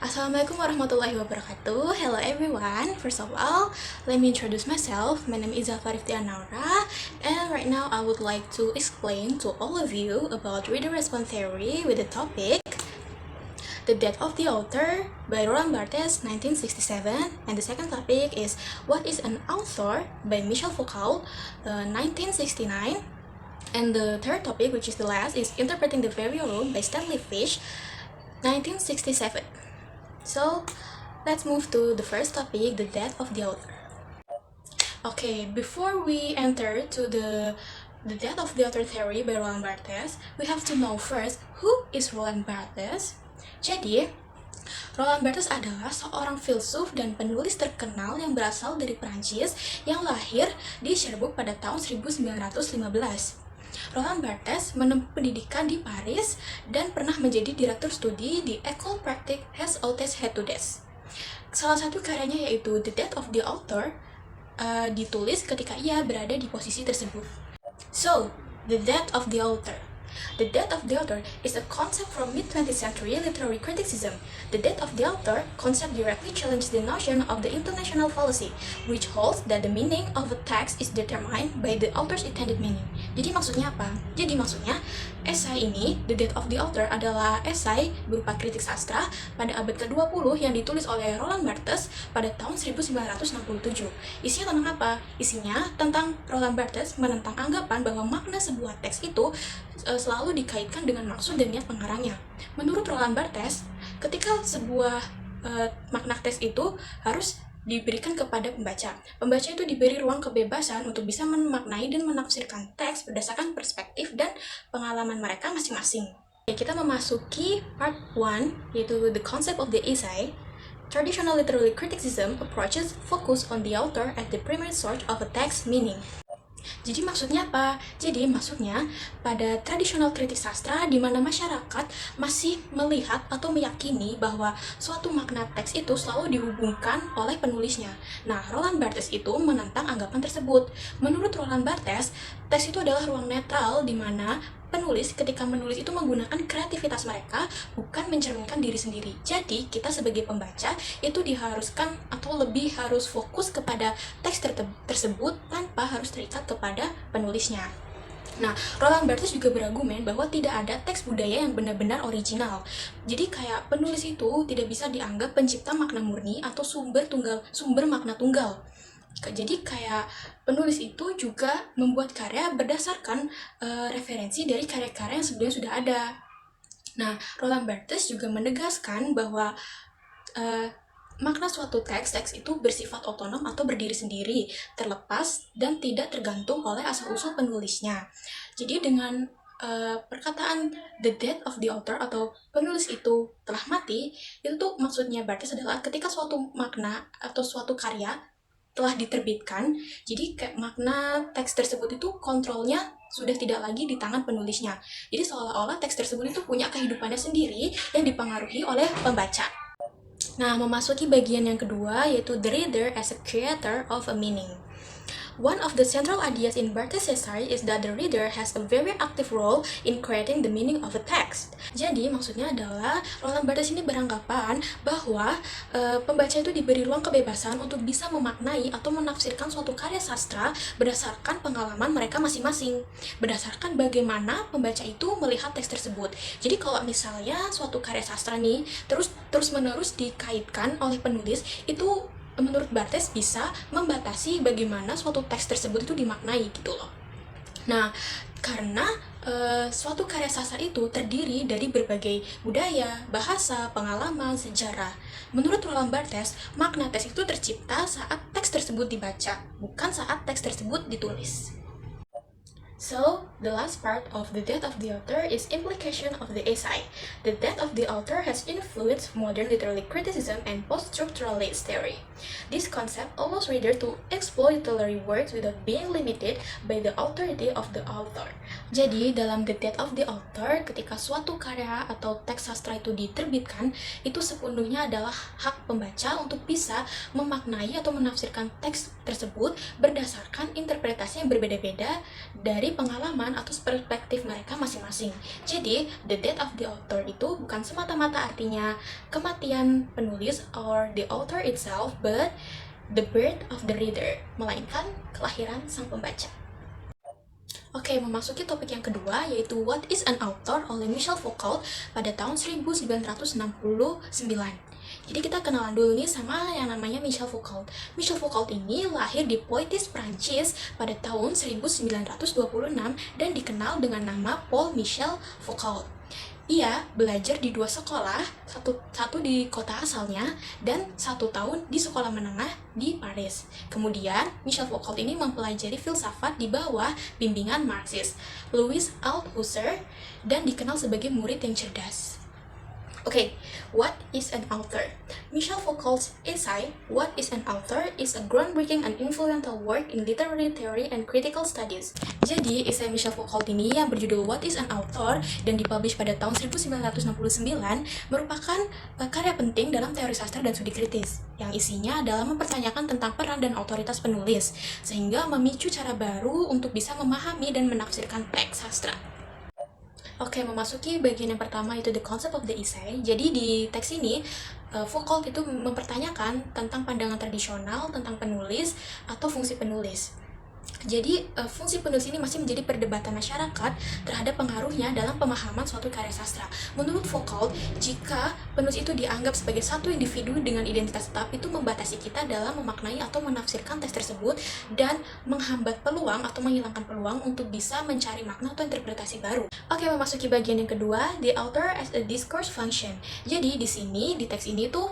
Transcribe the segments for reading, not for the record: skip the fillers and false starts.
Assalamualaikum warahmatullahi wabarakatuh. Hello everyone. First of all, let me introduce myself. My name is Zafarifti Anaura, and right now I would like to explain to all of you about reader response theory with the topic The Death of the Author by Roland Barthes, 1967, and the second topic is What is an Author by Michel Foucault, 1969. And the third topic, which is the last, is Interpreting the Very Room by Stanley Fish, 1967. So, let's move to the first topic, the death of the author. Okay, before we enter to the death of the author theory by Roland Barthes, we have to know first who is Roland Barthes. Jadi, Roland Barthes adalah seorang filsuf dan penulis terkenal yang berasal dari Prancis yang lahir di Cherbourg pada tahun 1915. Roland Barthes menempuh pendidikan di Paris dan pernah menjadi direktur studi di École Pratique des Hautes Études. Salah satu karyanya yaitu The Death of the Author ditulis ketika ia berada di posisi tersebut. So, The Death of the Author. The death of the author is a concept from mid-20th century literary criticism. The death of the author concept directly challenges the notion of the intentional fallacy, which holds that the meaning of a text is determined by the author's intended meaning. Jadi maksudnya apa? Jadi maksudnya, esai ini, The Death of the Author, adalah esai berupa kritik sastra pada abad ke-20 yang ditulis oleh Roland Barthes pada tahun 1967. Isinya tentang apa? Isinya tentang Roland Barthes menentang anggapan bahwa makna sebuah teks itu selalu dikaitkan dengan maksud dan niat pengarangnya. Menurut Roland Barthes, ketika sebuah makna teks itu harus diberikan kepada pembaca. Pembaca itu diberi ruang kebebasan untuk bisa memaknai dan menafsirkan teks berdasarkan perspektif dan pengalaman mereka masing-masing. Kita memasuki part 1, yaitu the concept of the essay. Traditional literary criticism approaches focus on the author as the primary source of a text meaning. Jadi maksudnya apa? Jadi maksudnya pada tradisional kritik sastra di mana masyarakat masih melihat atau meyakini bahwa suatu makna teks itu selalu dihubungkan oleh penulisnya. Nah, Roland Barthes itu menentang anggapan tersebut. Menurut Roland Barthes, teks itu adalah ruang netral di mana penulis ketika menulis itu menggunakan kreativitas mereka, bukan mencerminkan diri sendiri. Jadi, kita sebagai pembaca itu diharuskan atau lebih harus fokus kepada teks tersebut tanpa harus terikat kepada penulisnya. Nah, Roland Barthes juga berargumen bahwa tidak ada teks budaya yang benar-benar original. Jadi kayak penulis itu tidak bisa dianggap pencipta makna murni atau sumber makna tunggal. Jadi kayak penulis itu juga membuat karya berdasarkan referensi dari karya-karya yang sebelumnya sudah ada. Nah, Roland Barthes juga menegaskan bahwa makna suatu teks itu bersifat otonom atau berdiri sendiri, terlepas dan tidak tergantung oleh asal-usul penulisnya. Jadi dengan perkataan the death of the author atau penulis itu telah mati, itu tuh maksudnya Barthes adalah ketika suatu makna atau suatu karya telah diterbitkan, jadi kayak makna teks tersebut itu kontrolnya sudah tidak lagi di tangan penulisnya. Jadi seolah-olah teks tersebut itu punya kehidupannya sendiri yang dipengaruhi oleh pembaca. Nah, memasuki bagian yang kedua, yaitu the reader as a creator of a meaning. One of the central ideas in Barthes' essay is that the reader has a very active role in creating the meaning of a text. Jadi, maksudnya adalah Roland Barthes ini beranggapan bahwa pembaca itu diberi ruang kebebasan untuk bisa memaknai atau menafsirkan suatu karya sastra berdasarkan pengalaman mereka masing-masing, berdasarkan bagaimana pembaca itu melihat teks tersebut. Jadi, kalau misalnya suatu karya sastra nih terus-menerus dikaitkan oleh penulis, itu menurut Barthes bisa membatasi bagaimana suatu teks tersebut itu dimaknai gitu loh. Nah, karena suatu karya sastra itu terdiri dari berbagai budaya, bahasa, pengalaman, sejarah. Menurut Roland Barthes, makna teks itu tercipta saat teks tersebut dibaca, bukan saat teks tersebut ditulis. So, the last part of the death of the author is implication of the essay. The death of the author has influenced modern literary criticism and post-structuralist theory. This concept allows readers to explore literary works without being limited by the authority of the author. Jadi, dalam The Death of the Author, ketika suatu karya atau teks sastra itu diterbitkan, itu sepenuhnya adalah hak pembaca untuk bisa memaknai atau menafsirkan teks tersebut berdasarkan interpretasi yang berbeda-beda dari pengalaman atau perspektif mereka masing-masing. Jadi, The Death of the Author itu bukan semata-mata artinya kematian penulis or the author itself, but the birth of the reader, melainkan kelahiran sang pembaca. Oke, memasuki topik yang kedua, yaitu What is an Author oleh Michel Foucault pada tahun 1969. Jadi kita kenalan dulu nih sama yang namanya Michel Foucault. Michel Foucault ini lahir di Poitiers, Prancis pada tahun 1926 dan dikenal dengan nama Paul Michel Foucault. Ia belajar di dua sekolah, satu di kota asalnya dan 1 tahun di sekolah menengah di Paris. Kemudian, Michel Foucault ini mempelajari filsafat di bawah bimbingan Marxis, Louis Althusser, dan dikenal sebagai murid yang cerdas. Okay, what is an author? Michel Foucault's essay, What is an Author, is a groundbreaking and influential work in literary theory and critical studies. Jadi, esai Michel Foucault ini yang berjudul What is an Author dan dipublish pada tahun 1969 merupakan karya penting dalam teori sastra dan studi kritis, yang isinya adalah mempertanyakan tentang peran dan otoritas penulis, sehingga memicu cara baru untuk bisa memahami dan menafsirkan teks sastra. Oke, memasuki bagian yang pertama, itu the concept of the essay. Jadi di teks ini, Foucault itu mempertanyakan tentang pandangan tradisional tentang penulis atau fungsi penulis. Jadi, fungsi penulis ini masih menjadi perdebatan masyarakat terhadap pengaruhnya dalam pemahaman suatu karya sastra. Menurut Foucault, jika penulis itu dianggap sebagai satu individu dengan identitas tetap, itu membatasi kita dalam memaknai atau menafsirkan teks tersebut dan menghambat peluang atau menghilangkan peluang untuk bisa mencari makna atau interpretasi baru. Oke, memasuki bagian yang kedua, the author as a discourse function. Jadi, di sini, di teks ini tuh,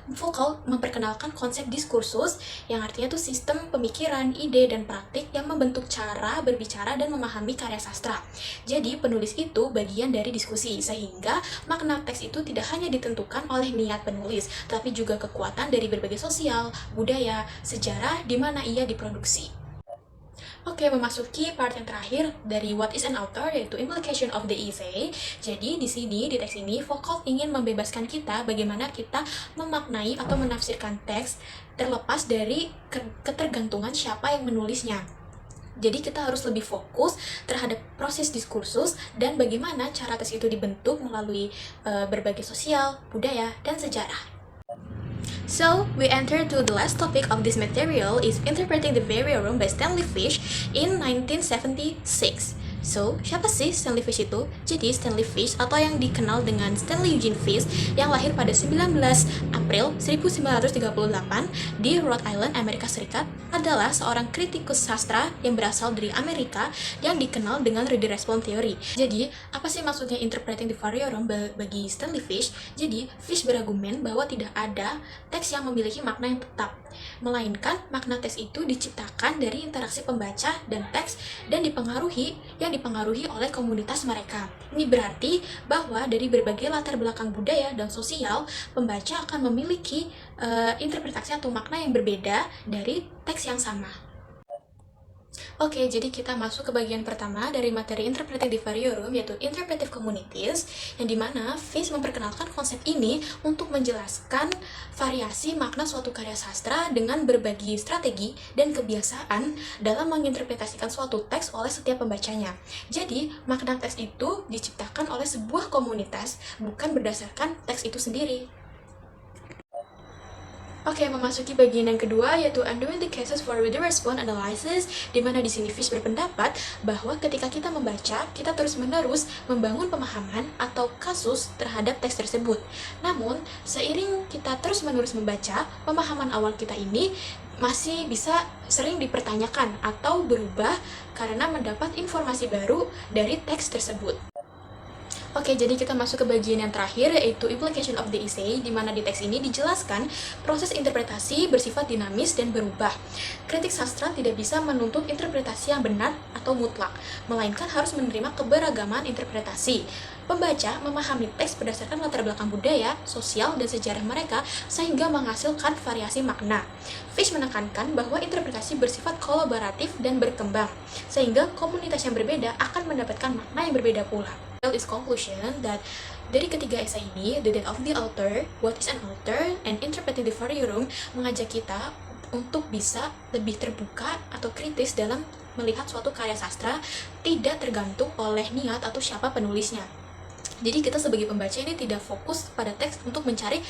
Foucault memperkenalkan konsep diskursus, yang artinya tuh sistem pemikiran, ide, dan praktik yang membentuk cara berbicara dan memahami karya sastra. Jadi, penulis itu bagian dari diskusi, sehingga makna teks itu tidak hanya ditentukan oleh niat penulis, tapi juga kekuatan dari berbagai sosial, budaya, sejarah di mana ia diproduksi. Oke, memasuki part yang terakhir dari What is an Author, yaitu implication of the essay. Jadi, di sini, di teks ini, Foucault ingin membebaskan kita bagaimana kita memaknai atau menafsirkan teks terlepas dari ketergantungan siapa yang menulisnya. Jadi, kita harus lebih fokus terhadap proses diskursus dan bagaimana cara teks itu dibentuk melalui berbagai sosial, budaya, dan sejarah. So, we enter to the last topic of this material is Interpreting the Variorum by Stanley Fish in 1976. So, siapa sih Stanley Fish itu? Jadi, Stanley Fish atau yang dikenal dengan Stanley Eugene Fish yang lahir pada 19 April 1938 di Rhode Island, Amerika Serikat adalah seorang kritikus sastra yang berasal dari Amerika yang dikenal dengan ready-response theory. Jadi, apa sih maksudnya Interpreting the Variorum bagi Stanley Fish? Jadi, Fish berargumen bahwa tidak ada teks yang memiliki makna yang tetap, melainkan makna teks itu diciptakan dari interaksi pembaca dan teks dan dipengaruhi oleh komunitas mereka. Ini berarti bahwa dari berbagai latar belakang budaya dan sosial, pembaca akan memiliki interpretasi atau makna yang berbeda dari teks yang sama. Oke, jadi kita masuk ke bagian pertama dari materi Interpreting the Variorum, yaitu Interpretive Communities, yang dimana Fish memperkenalkan konsep ini untuk menjelaskan variasi makna suatu karya sastra dengan berbagi strategi dan kebiasaan dalam menginterpretasikan suatu teks oleh setiap pembacanya. Jadi, makna teks itu diciptakan oleh sebuah komunitas, bukan berdasarkan teks itu sendiri. Oke, memasuki bagian yang kedua, yaitu Undoing the Cases for Reader Response Analysis, di mana di sini Fish berpendapat bahwa ketika kita membaca, kita terus-menerus membangun pemahaman atau kasus terhadap teks tersebut. Namun, seiring kita terus-menerus membaca, pemahaman awal kita ini masih bisa sering dipertanyakan atau berubah karena mendapat informasi baru dari teks tersebut. Oke, jadi kita masuk ke bagian yang terakhir, yaitu Implication of the Essay, di mana di teks ini dijelaskan proses interpretasi bersifat dinamis dan berubah. Kritik sastra tidak bisa menuntut interpretasi yang benar atau mutlak, melainkan harus menerima keberagaman interpretasi. pembaca memahami teks berdasarkan latar belakang budaya, sosial, dan sejarah mereka sehingga menghasilkan variasi makna. Fish menekankan bahwa interpretasi bersifat kolaboratif dan berkembang, sehingga komunitas yang berbeda akan mendapatkan makna yang berbeda pula. Its conclusion that dari ketiga esai ini, The Death of the Author, What is an Author, and Interpreting the Forum mengajak kita untuk bisa lebih terbuka atau kritis dalam melihat suatu karya sastra, tidak tergantung oleh niat atau siapa penulisnya. Jadi kita sebagai pembaca ini tidak fokus pada teks untuk mencari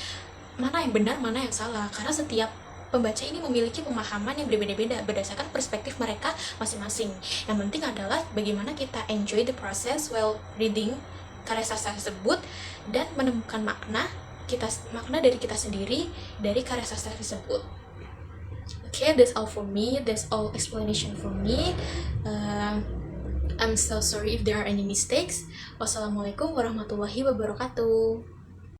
mana yang benar, mana yang salah, karena setiap pembaca ini memiliki pemahaman yang berbeda-beda berdasarkan perspektif mereka masing-masing. Yang penting adalah bagaimana kita enjoy the process while reading karya sastra tersebut dan menemukan makna dari kita sendiri dari karya sastra tersebut. Okay, that's all for me. That's all explanation for me. I'm so sorry if there are any mistakes. Wassalamualaikum warahmatullahi wabarakatuh.